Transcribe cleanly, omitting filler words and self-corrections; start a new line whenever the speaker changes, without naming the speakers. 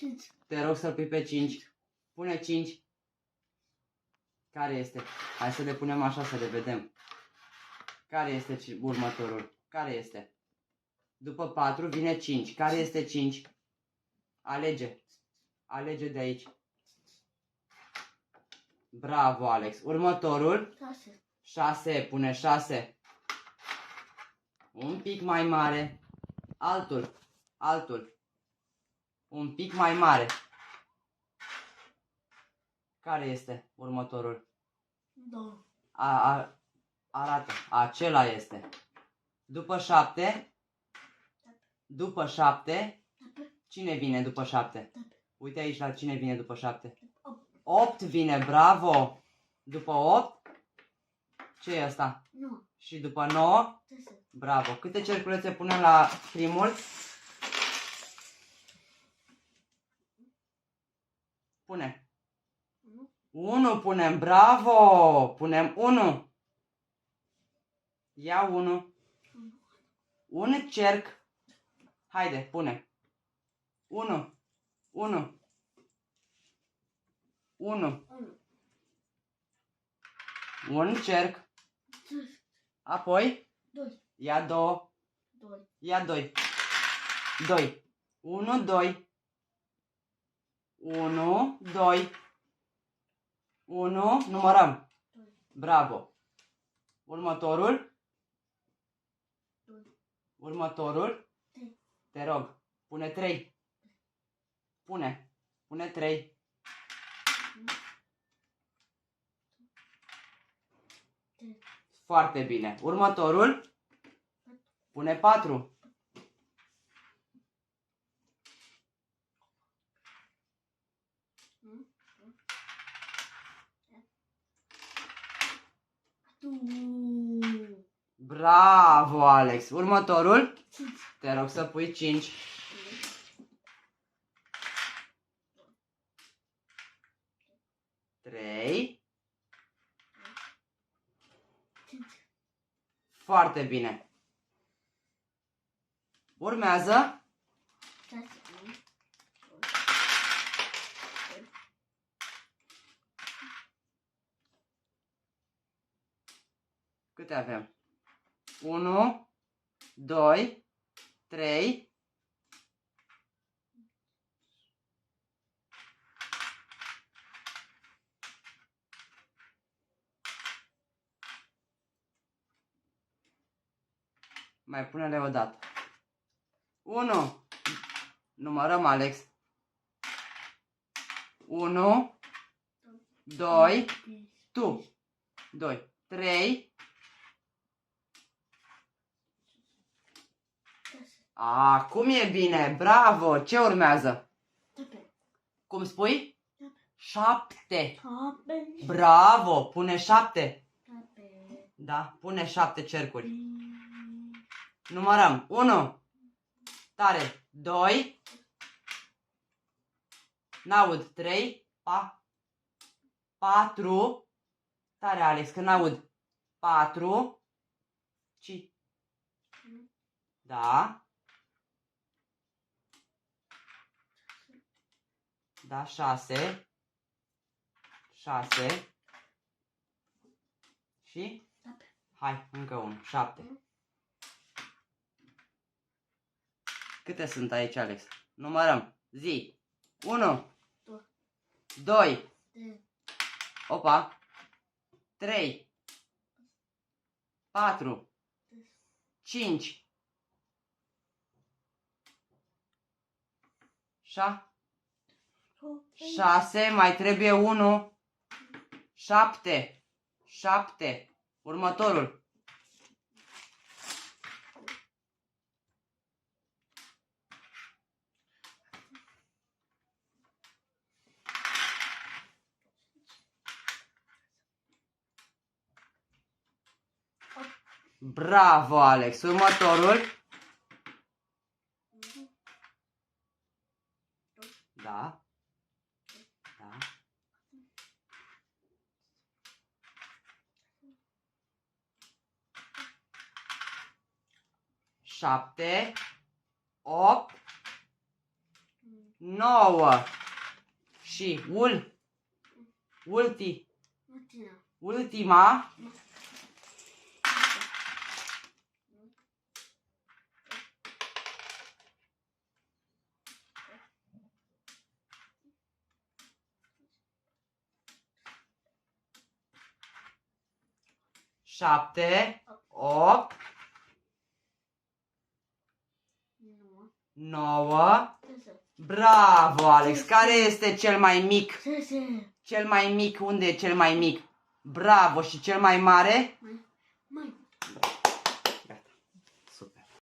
5.
Te rog să-l pui pe 5. Pune 5. Care este? Hai să le punem așa să le vedem. Care este următorul? Care este? După 4 vine 5. Care este 5? Alege. Alege de aici. Bravo, Alex. Următorul?
6.
6. Pune 6. Un pic mai mare. Altul. Altul. Un pic mai mare. Care este următorul?
2.
Arată. Acela este. După 7. După 7. Cine vine după 7? Uite aici la cine vine după 7. 8 vine, bravo. După 8. Ce e asta?
9.
Și după 9.
10.
Bravo. Câte cerculețe punem la primul? Pune. 1 punem, bravo. Punem 1. Ia 1. Un cerc. Haide, pune. 1. 1. 1.
1.
Un cerc. Apoi,
2.
ia 2.
2.
Ia 2. 2. 1, 2. 1, 2. 1, numărăm. Bravo. Următorul.
2.
Următorul.
3.
Te rog, pune 3. Pune. Pune 3. Foarte bine. Următorul. Pune 4. Bravo, Alex. Următorul.
5.
Te rog să pui 5. Trei. Foarte bine. Urmează.
6.
Câte avem? 1, 2, 3. Mai pune-le o dată. 1. Numărăm, Alex. 1, 2, tu. 2, 3. Acum e bine, bravo. Ce urmează?
7.
Cum spui? 7.
7.
Bravo, pune 7.
7.
Da, pune 7 cercuri. Numărăm. 1. Tare. 2. N-aud. 3. 4. Tare, Alex, că n-aud. 4. Da. Da, 6. 6. Și? Hai, încă unul. 7. Câte sunt aici, Alex? Numărăm. Zi. 1. 2. Opa. 3. 4. 5. 6. Mai trebuie 1. 7. 7. Următorul. Bravo, Alex. Următorul. Da. Da. 7, 8, 9. Și ultima. 7, 8, 9. Bravo, Alex! Care este cel mai mic? Cel mai mic, unde e cel mai mic? Bravo! Și cel mai mare?